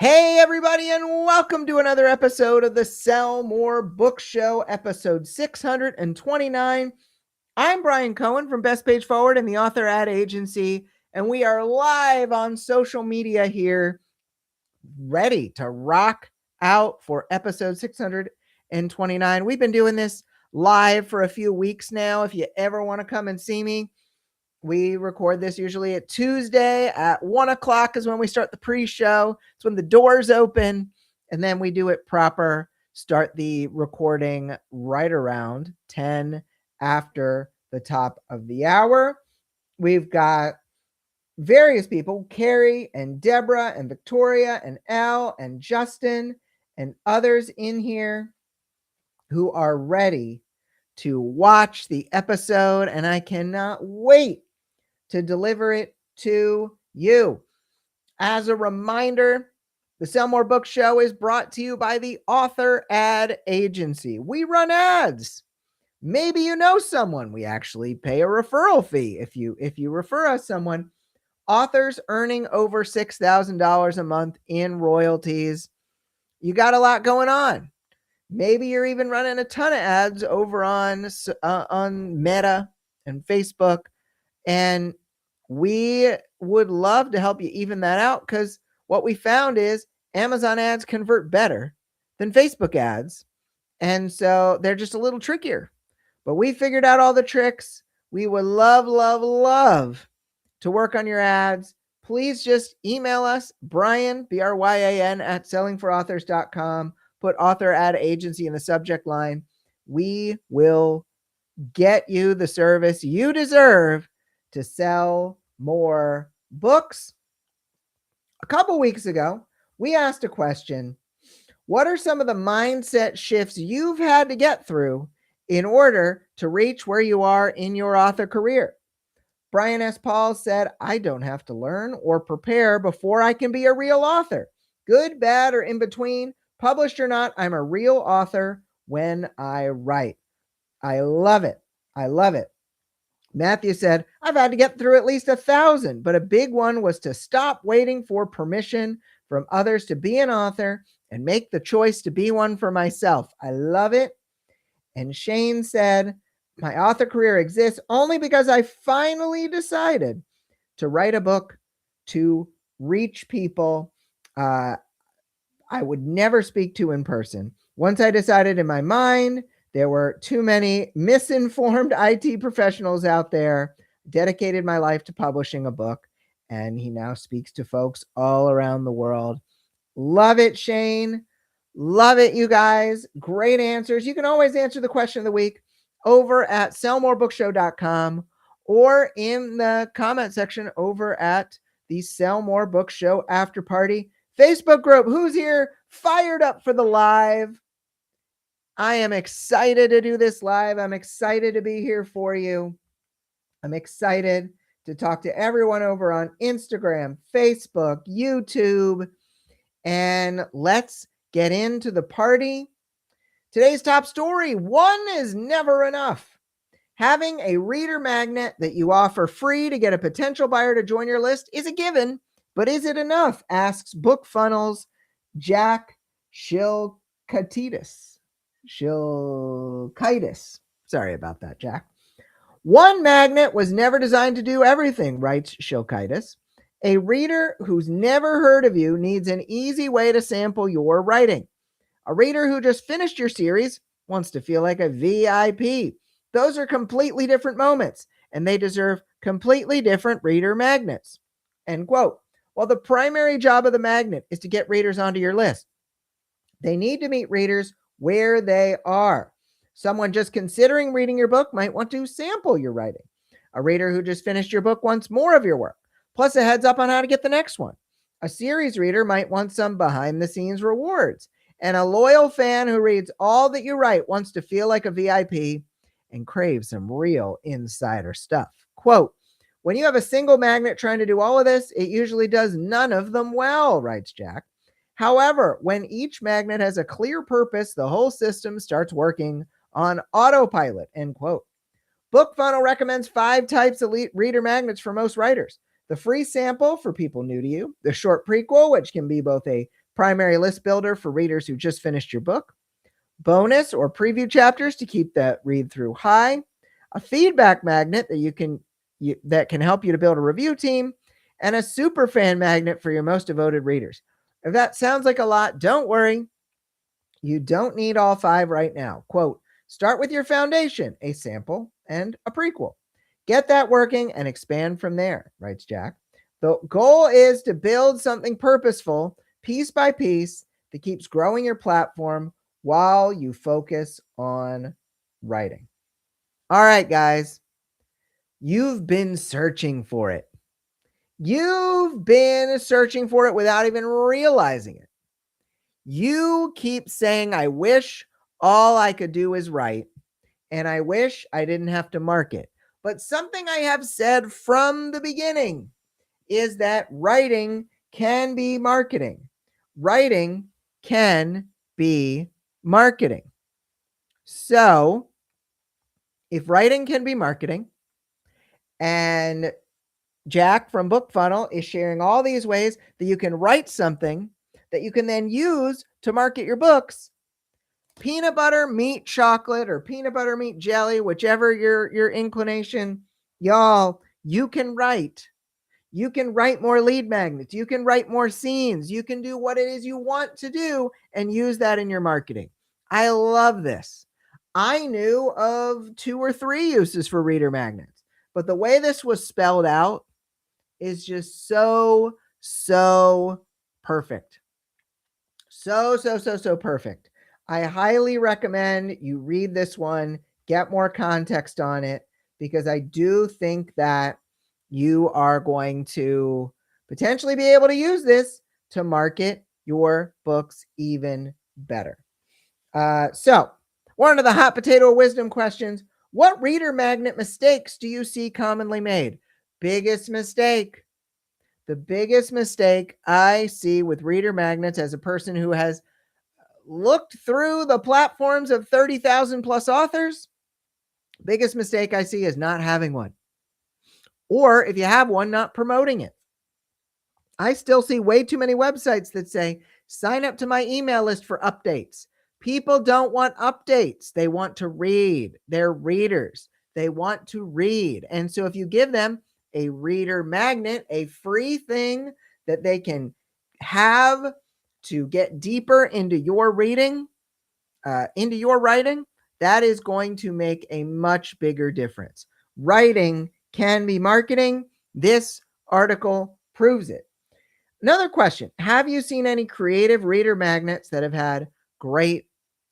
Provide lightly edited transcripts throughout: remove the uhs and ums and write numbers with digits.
Hey, everybody, and welcome to another episode of the Sell More Book Show, episode 629. I'm Brian Cohen from Best Page Forward and the Author Ad Agency, and we are live on social media here, ready to rock out for episode 629. We've been doing this live for a few weeks now. If you ever want to come and see me, we record this usually at Tuesday at 1 o'clock is when we start the pre-show. It's when the doors open, and then we do it proper. Start the recording right around 10 after the top of the hour. We've got various people, Carrie and Deborah and Victoria and Elle and Justin and others in here who are ready to watch the episode, and I cannot wait to deliver it to you. As a reminder, the Sell More Book Show is brought to you by the Author Ad Agency. We run ads. Maybe you know someone. We actually pay a referral fee if you refer us someone. Authors earning over $6,000 a month in royalties. You got a lot going on. Maybe you're even running a ton of ads over on Meta and Facebook, and we would love to help you even that out, because what we found is Amazon ads convert better than Facebook ads. And so they're just a little trickier. But we figured out all the tricks. We would love to work on your ads. Please just email us, Brian, Bryan, at sellingforauthors.com. Put Author Ad Agency in the subject line. We will get you the service you deserve to sell more books. A couple weeks ago, we asked a question: what are some of the mindset shifts you've had to get through in order to reach where you are in your author career? Brian S. Paul said, I don't have to learn or prepare before I can be a real author. Good, bad, or in between, published or not, I'm a real author when I write. I love it. I love it. Matthew said, I've had to get through at least 1,000, but a big one was to stop waiting for permission from others to be an author and make the choice to be one for myself. I love it. And Shane said, my author career exists only because I finally decided to write a book to reach people I would never speak to in person. Once I decided in my mind, there were too many misinformed IT professionals out there. Dedicated my life to publishing a book, and he now speaks to folks all around the world. Love it, Shane. Love it, you guys. Great answers. You can always answer the question of the week over at sellmorebookshow.com or in the comment section over at the Sell More Book Show After Party Facebook group. Who's here fired up for the live? I am excited to do this live. I'm excited to be here for you. I'm excited to talk to everyone over on Instagram, Facebook, YouTube, and let's get into the party. Today's top story: one is never enough. Having a reader magnet that you offer free to get a potential buyer to join your list is a given, but is it enough? Asks BookFunnels' Jack Shilkaitis. Sorry about that, Jack. One magnet was never designed to do everything, writes Shilkaitis. A reader who's never heard of you needs an easy way to sample your writing. A reader who just finished your series wants to feel like a VIP. Those are completely different moments, and they deserve completely different reader magnets. End quote. While the primary job of the magnet is to get readers onto your list, they need to meet readers where they are. Someone just considering reading your book might want to sample your writing. A reader who just finished your book wants more of your work, plus a heads up on how to get the next one. A series reader might want some behind-the-scenes rewards. And a loyal fan who reads all that you write wants to feel like a VIP and crave some real insider stuff. Quote, when you have a single magnet trying to do all of this, it usually does none of them well, writes Jack. However, when each magnet has a clear purpose, the whole system starts working on autopilot, end quote. BookFunnel recommends 5 types of reader magnets for most writers. The free sample for people new to you, the short prequel, which can be both a primary list builder for readers who just finished your book, bonus or preview chapters to keep that read through high, a feedback magnet that can help you to build a review team, and a super fan magnet for your most devoted readers. If that sounds like a lot, don't worry. You don't need all 5 right now. Quote, start with your foundation, a sample, and a prequel. Get that working and expand from there, writes Jack. The goal is to build something purposeful, piece by piece, that keeps growing your platform while you focus on writing. All right, guys. You've been searching for it. You've been searching for it without even realizing it. You keep saying, I wish all I could do is write, and I wish I didn't have to market. But something I have said from the beginning is that writing can be marketing. Writing can be marketing. So, if writing can be marketing, and Jack from BookFunnel is sharing all these ways that you can write something that you can then use to market your books, peanut butter meat chocolate or peanut butter meat jelly, whichever your inclination, y'all, you can write. You can write more lead magnets. You can write more scenes. You can do what it is you want to do and use that in your marketing. I love this. I knew of 2 or 3 uses for reader magnets, but the way this was spelled out is just so perfect. So perfect. I highly recommend you read this one, get more context on it, because I do think that you are going to potentially be able to use this to market your books even better. So, one of the hot potato wisdom questions: what reader magnet mistakes do you see commonly made? Biggest mistake. The biggest mistake I see with reader magnets, as a person who has looked through the platforms of 30,000 plus authors, biggest mistake I see is not having one. Or if you have one, not promoting it. I still see way too many websites that say, sign up to my email list for updates. People don't want updates. They want to read. They're readers. They want to read. And so if you give them a reader magnet, a free thing that they can have to get deeper into your reading, into your writing, that is going to make a much bigger difference. Writing can be marketing. This article proves it. Another question: have you seen any creative reader magnets that have had great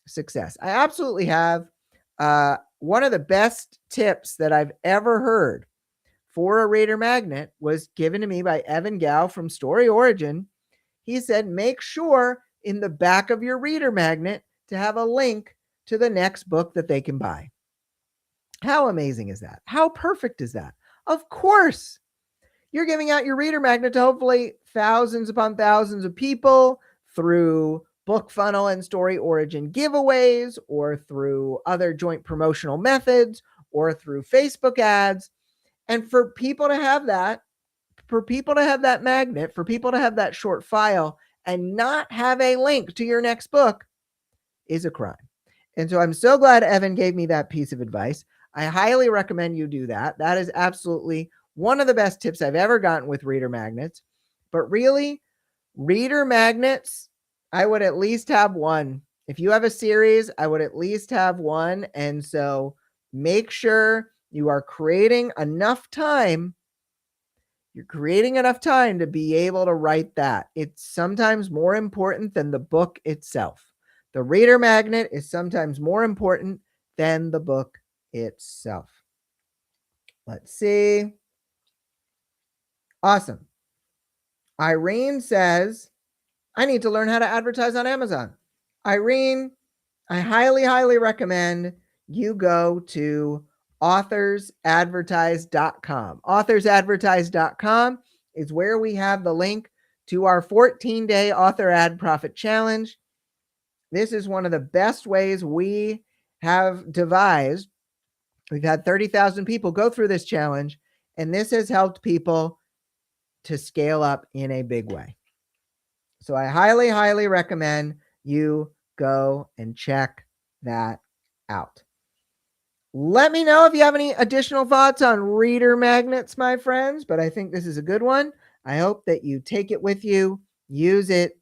success? I absolutely have. One of the best tips that I've ever heard for a reader magnet was given to me by Evan Gao from Story Origin. He said, make sure in the back of your reader magnet to have a link to the next book that they can buy. How amazing is that? How perfect is that? Of course, you're giving out your reader magnet to hopefully thousands upon thousands of people through BookFunnel and Story Origin giveaways, or through other joint promotional methods, or through Facebook ads. And for people to have that, magnet, for people to have that short file and not have a link to your next book is a crime. And so I'm so glad Evan gave me that piece of advice. I highly recommend you do that. That is absolutely one of the best tips I've ever gotten with reader magnets. But really, reader magnets, I would at least have one. If you have a series, I would at least have one. And so make sure you are creating enough time. You're creating enough time to be able to write that. It's sometimes more important than the book itself. The reader magnet is sometimes more important than the book itself. Let's see. Awesome. Irene says, I need to learn how to advertise on Amazon. Irene, I highly recommend you go to authorsadvertise.com. Authorsadvertise.com is where we have the link to our 14-day author ad profit challenge. This is one of the best ways we have devised. We've had 30,000 people go through this challenge, and this has helped people to scale up in a big way. So I highly, highly recommend you go and check that out. Let me know if you have any additional thoughts on reader magnets, my friends, but I think this is a good one. I hope that you take it with you, use it,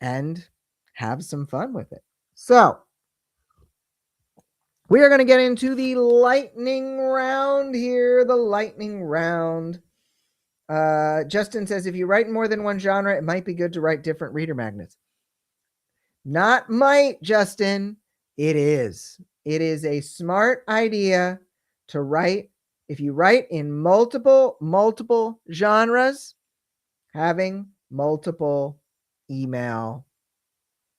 and have some fun with it. So, we are going to get into the lightning round here. The lightning round. Justin says, if you write in more than one genre, it might be good to write different reader magnets. Not might, Justin. It is. It is a smart idea to write. If you write in multiple genres, having multiple email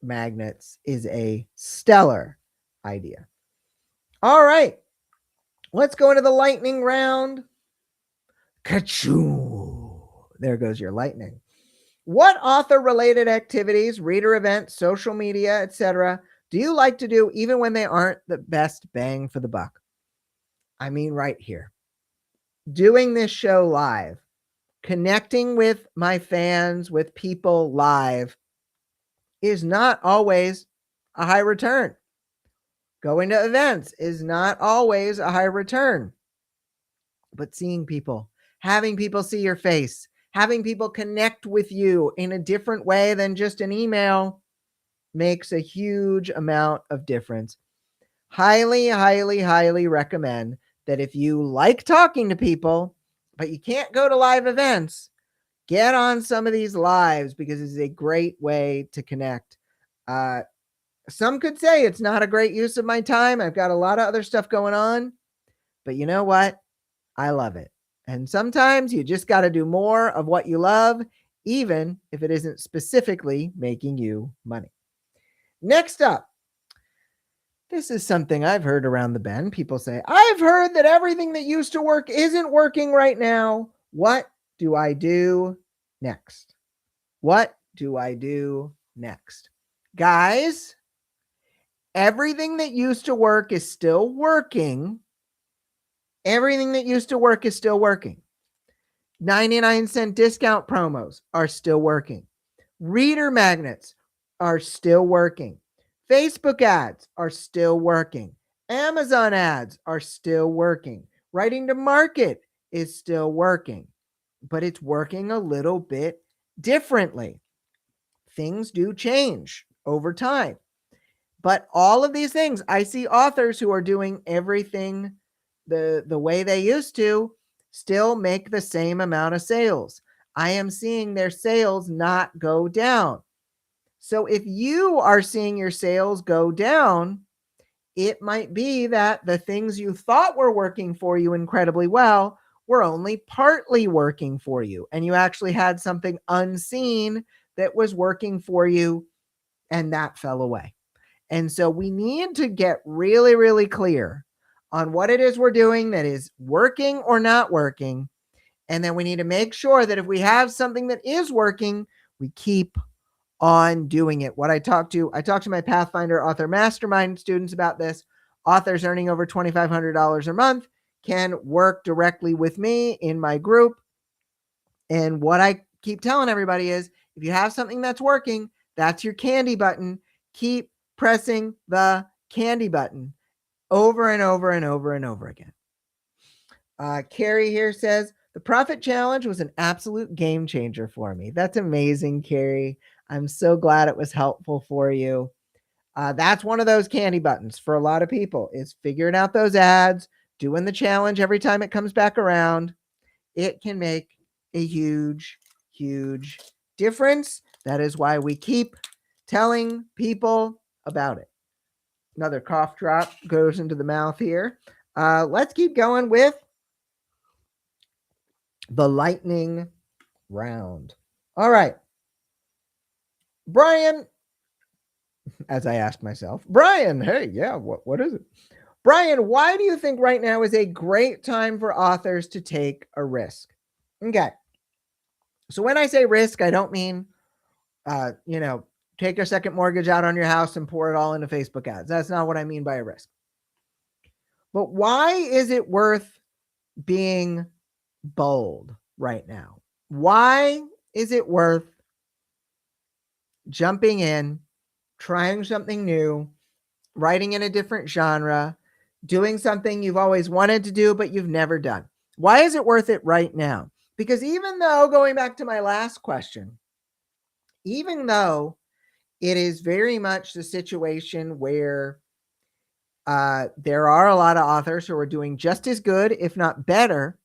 magnets is a stellar idea. All right. Let's go into the lightning round. Ka-choo! There goes your lightning. What author-related activities, reader events, social media, etc., do you like to do even when they aren't the best bang for the buck? I mean, right here. Doing this show live, connecting with my fans, with people live, is not always a high return. Going to events is not always a high return. But seeing people, having people see your face, having people connect with you in a different way than just an email makes a huge amount of difference. Highly, highly, highly recommend that if you like talking to people, but you can't go to live events, get on some of these lives because it's a great way to connect. Some could say it's not a great use of my time. I've got a lot of other stuff going on, but you know what? I love it. And sometimes you just got to do more of what you love, even if it isn't specifically making you money. Next up, this is something I've heard around the bend. People say, I've heard that everything that used to work isn't working right now. What do I do next? What do I do next? Guys, everything that used to work is still working. Everything that used to work is still working. 99-cent discount promos are still working. Reader magnets are still working. Facebook ads are still working. Amazon ads are still working. Writing to market is still working, but it's working a little bit differently. Things do change over time. But all of these things, I see authors who are doing everything the way they used to still make the same amount of sales. I am seeing their sales not go down. So if you are seeing your sales go down, it might be that the things you thought were working for you incredibly well were only partly working for you. And you actually had something unseen that was working for you, and that fell away. And so we need to get really, really clear on what it is we're doing that is working or not working. And then we need to make sure that if we have something that is working, we keep on doing it. I talked to my Pathfinder Author Mastermind students about this. Authors earning over $2,500 a month can work directly with me in my group. And what I keep telling everybody is, if you have something that's working, that's your candy button. Keep pressing the candy button over and over and over and over again. Carrie here says, the Profit Challenge was an absolute game changer for me. That's amazing, Carrie. I'm so glad it was helpful for you. That's one of those candy buttons for a lot of people, is figuring out those ads, doing the challenge every time it comes back around. It can make a huge, huge difference. That is why we keep telling people about it. Another cough drop goes into the mouth here. Let's keep going with the lightning round. All right. Brian, as I asked myself, Brian, hey, yeah, what is it? Brian, why do you think right now is a great time for authors to take a risk? Okay. So when I say risk, I don't mean, take your second mortgage out on your house and pour it all into Facebook ads. That's not what I mean by a risk. But why is it worth being bold right now? Why is it worth jumping in, trying something new, writing in a different genre, doing something you've always wanted to do, but you've never done. Why is it worth it right now? Because even though, going back to my last question, even though it is very much the situation where there are a lot of authors who are doing just as good, if not better,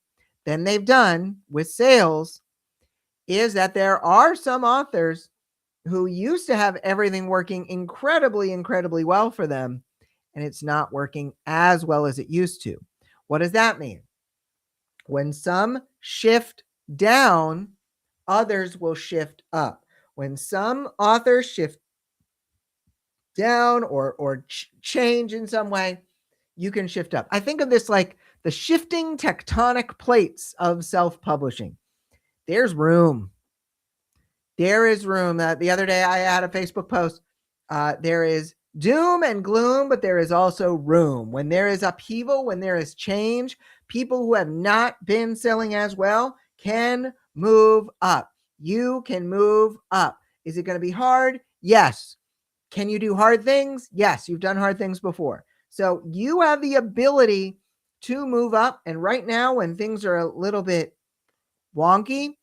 than they've done with sales, is that there are some authors who used to have everything working incredibly, incredibly well for them, and it's not working as well as it used to. What does that mean? When some shift down, others will shift up. When some authors shift down or change in some way, you can shift up. I think of this like the shifting tectonic plates of self-publishing. There's room. There is room. The other day I had a Facebook post. There is doom and gloom, but there is also room. When there is upheaval, when there is change, people who have not been selling as well can move up. You can move up. Is it going to be hard? Yes. Can you do hard things? Yes, you've done hard things before. So you have the ability to move up. And right now, when things are a little bit wonky,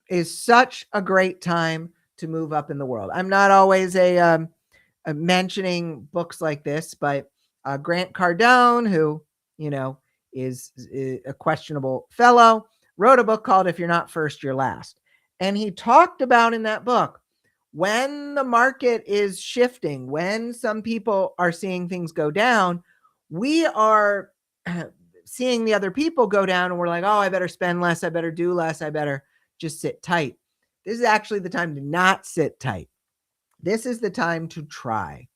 is such a great time to move up in the world. I'm not always a mentioning books like this, but Grant Cardone, who is a questionable fellow, wrote a book called "If You're Not First, You're Last," and he talked about in that book when the market is shifting, when some people are seeing things go down, we are seeing the other people go down, and we're like, oh, I better spend less, I better do less, I better just sit tight. This is actually the time to not sit tight. This is the time to try.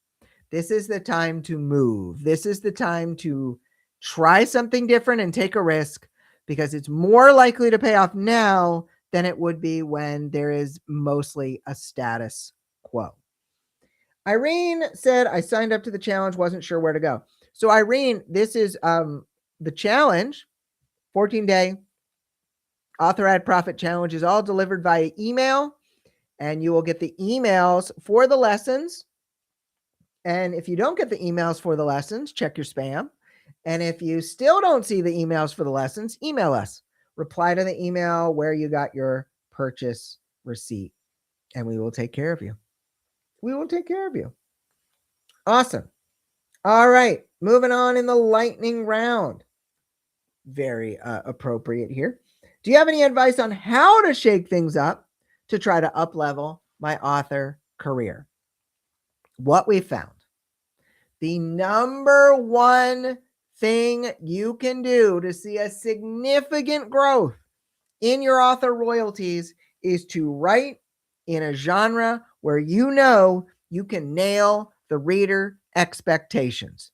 This is the time to move. This is the time to try something different and take a risk, because it's more likely to pay off now than it would be when there is mostly a status quo. Irene said, I signed up to the challenge, wasn't sure where to go. So Irene, this is the challenge, 14-day Author Ad Profit Challenge, is all delivered via email, and you will get the emails for the lessons. And if you don't get the emails for the lessons, check your spam. And if you still don't see the emails for the lessons, email us. Reply to the email where you got your purchase receipt, and we will take care of you. We will take care of you. Awesome. All right, moving on in the lightning round. Very appropriate here. Do you have any advice on how to shake things up to try to up-level my author career? What we found, the number one thing you can do to see a significant growth in your author royalties is to write in a genre where you know you can nail the reader expectations.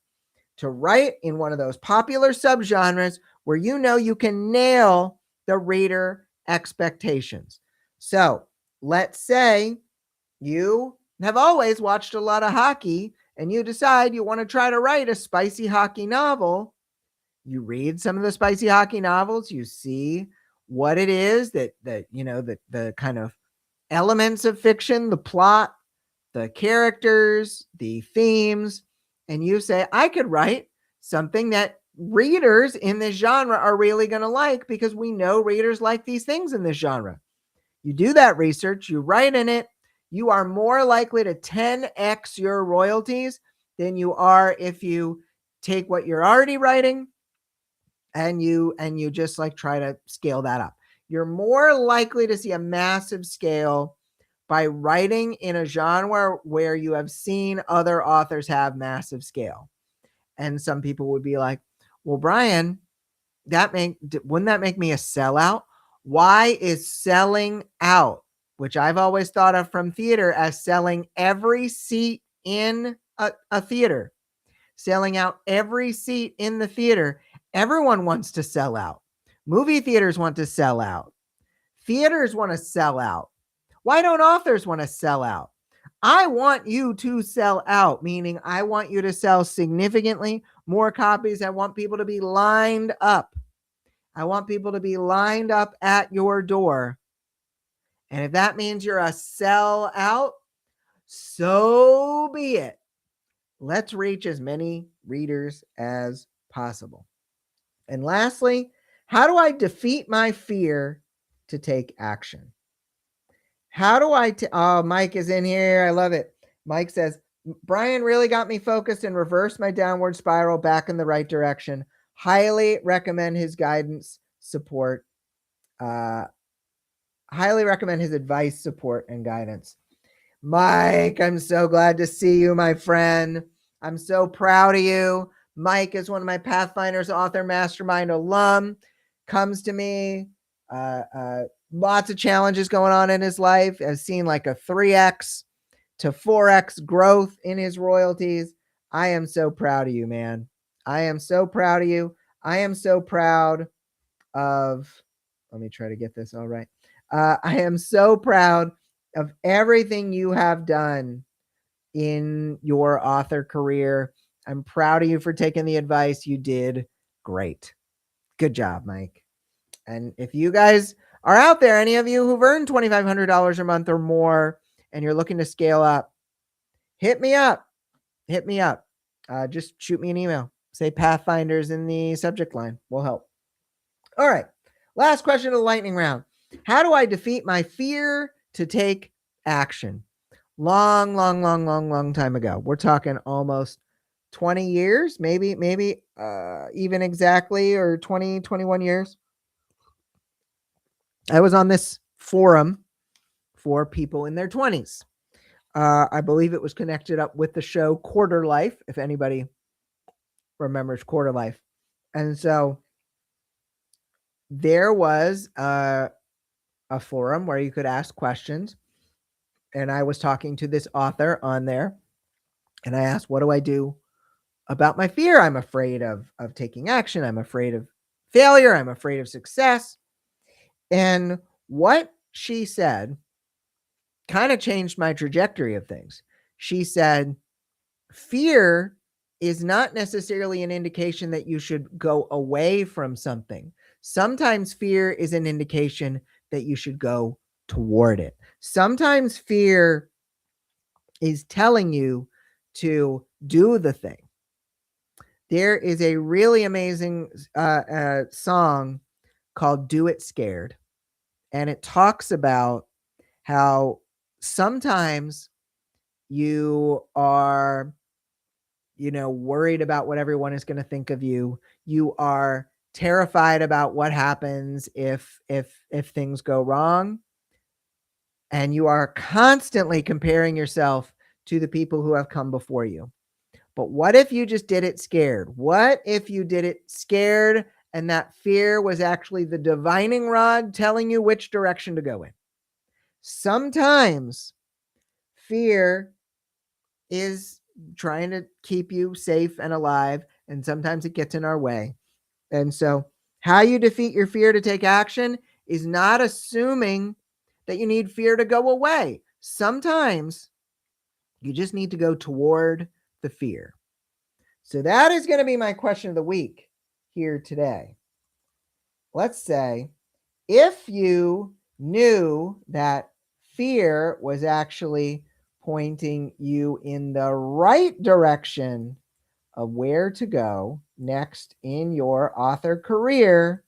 To write in one of those popular subgenres where you know you can nail the reader expectations. So let's say you have always watched a lot of hockey and you decide you want to try to write a spicy hockey novel. You read some of the spicy hockey novels, you see what it is that the kind of elements of fiction, the plot, the characters, the themes, and you say, I could write something that readers in this genre are really going to like, because we know readers like these things in this genre. You do that research, you write in it, you are more likely to 10x your royalties than you are if you take what you're already writing and you just like try to scale that up. You're more likely to see a massive scale by writing in a genre where you have seen other authors have massive scale. And some people would be like, well, Brian, wouldn't that make me a sellout? Why is selling out, which I've always thought of from theater as selling every seat in a theater, selling out every seat in the theater. Everyone wants to sell out. Movie theaters want to sell out. Theaters want to sell out. Why don't authors want to sell out? I want you to sell out, meaning I want you to sell significantly more copies. I want people to be lined up. I want people to be lined up at your door. And if that means you're a sell out, So be it. Let's reach as many readers as possible. And lastly, how do I defeat my fear to take action? How do I? Oh, Mike is in here. I love it. Mike says, Brian really got me focused and reversed my downward spiral back in the right direction. Highly recommend his guidance, support. Highly recommend his advice, support, and guidance. Mike, I'm so glad to see you, my friend. I'm so proud of you. Mike is one of my Pathfinders Author Mastermind alum. Comes to me. Lots of challenges going on in his life. Has seen like a 3x to 4x growth in his royalties. I am so proud of you, man. I am so proud of you. I am so proud of, let me try to get this all right. I am so proud of everything you have done in your author career. I'm proud of you for taking the advice. You did great. Good job, Mike. And if you guys are out there, any of you who've earned $2,500 a month or more, and you're looking to scale up, hit me up. Hit me up. Just shoot me an email. Say Pathfinders in the subject line. We'll help. All right. Last question of the lightning round. How do I defeat my fear to take action? Long time ago. We're talking almost 20 years, maybe even exactly, or 20, 21 years. I was on this forum for people in their 20s. I believe it was connected up with the show Quarter Life, if anybody remembers Quarter Life. And so there was a forum where you could ask questions. And I was talking to this author on there. And I asked, what do I do about my fear? I'm afraid of taking action. I'm afraid of failure. I'm afraid of success. And what she said kind of changed my trajectory of things. She said, fear is not necessarily an indication that you should go away from something. Sometimes fear is an indication that you should go toward it. Sometimes fear is telling you to do the thing. There is a really amazing song called Do It Scared. And it talks about how sometimes you are, worried about what everyone is going to think of you. You are terrified about what happens if things go wrong. And you are constantly comparing yourself to the people who have come before you. But what if you just did it scared? What if you did it scared and that fear was actually the divining rod telling you which direction to go in? Sometimes fear is trying to keep you safe and alive, and sometimes it gets in our way. And so how you defeat your fear to take action is not assuming that you need fear to go away. Sometimes you just need to go toward the fear. So that is going to be my question of the week here today. Let's say if you knew that fear was actually pointing you in the right direction of where to go next in your author career,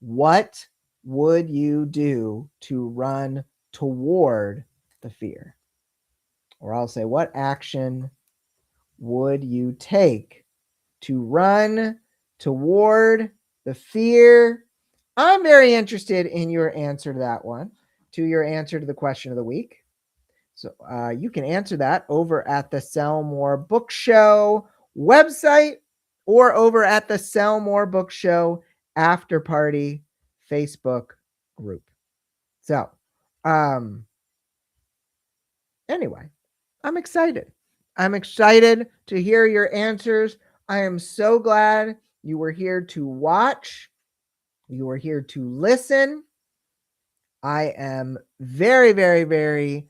what would you do to run toward the fear? Or I'll say, what action would you take to run toward the fear? I'm very interested in your answer to that one, to your answer to the question of the week. So you can answer that over at the Sell More Book Show website or over at the Sell More Book Show After Party Facebook group. So anyway, I'm excited. I'm excited to hear your answers. I am so glad you were here to watch. You were here to listen. I am very, very, very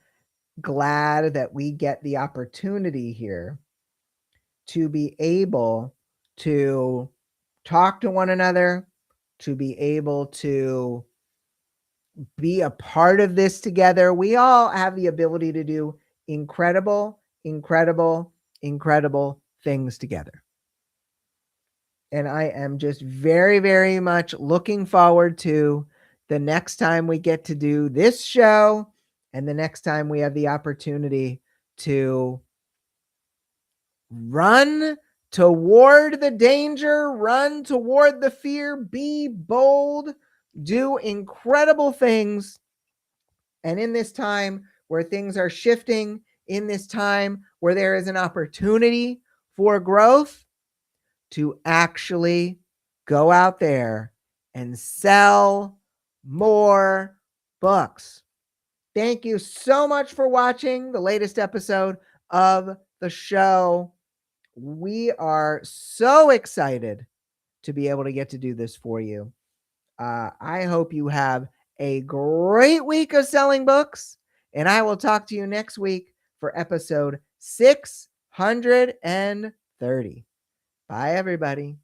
glad that we get the opportunity here to be able to talk to one another, to be able to be a part of this together. We all have the ability to do incredible, incredible, incredible things together. And I am just very, very much looking forward to the next time we get to do this show and the next time we have the opportunity to run toward the danger, run toward the fear, be bold, do incredible things. And in this time where things are shifting, in this time where there is an opportunity for growth, to actually go out there and sell more books. Thank you so much for watching the latest episode of the show. We are so excited to be able to get to do this for you. I hope you have a great week of selling books, and I will talk to you next week for episode 630. Bye, everybody.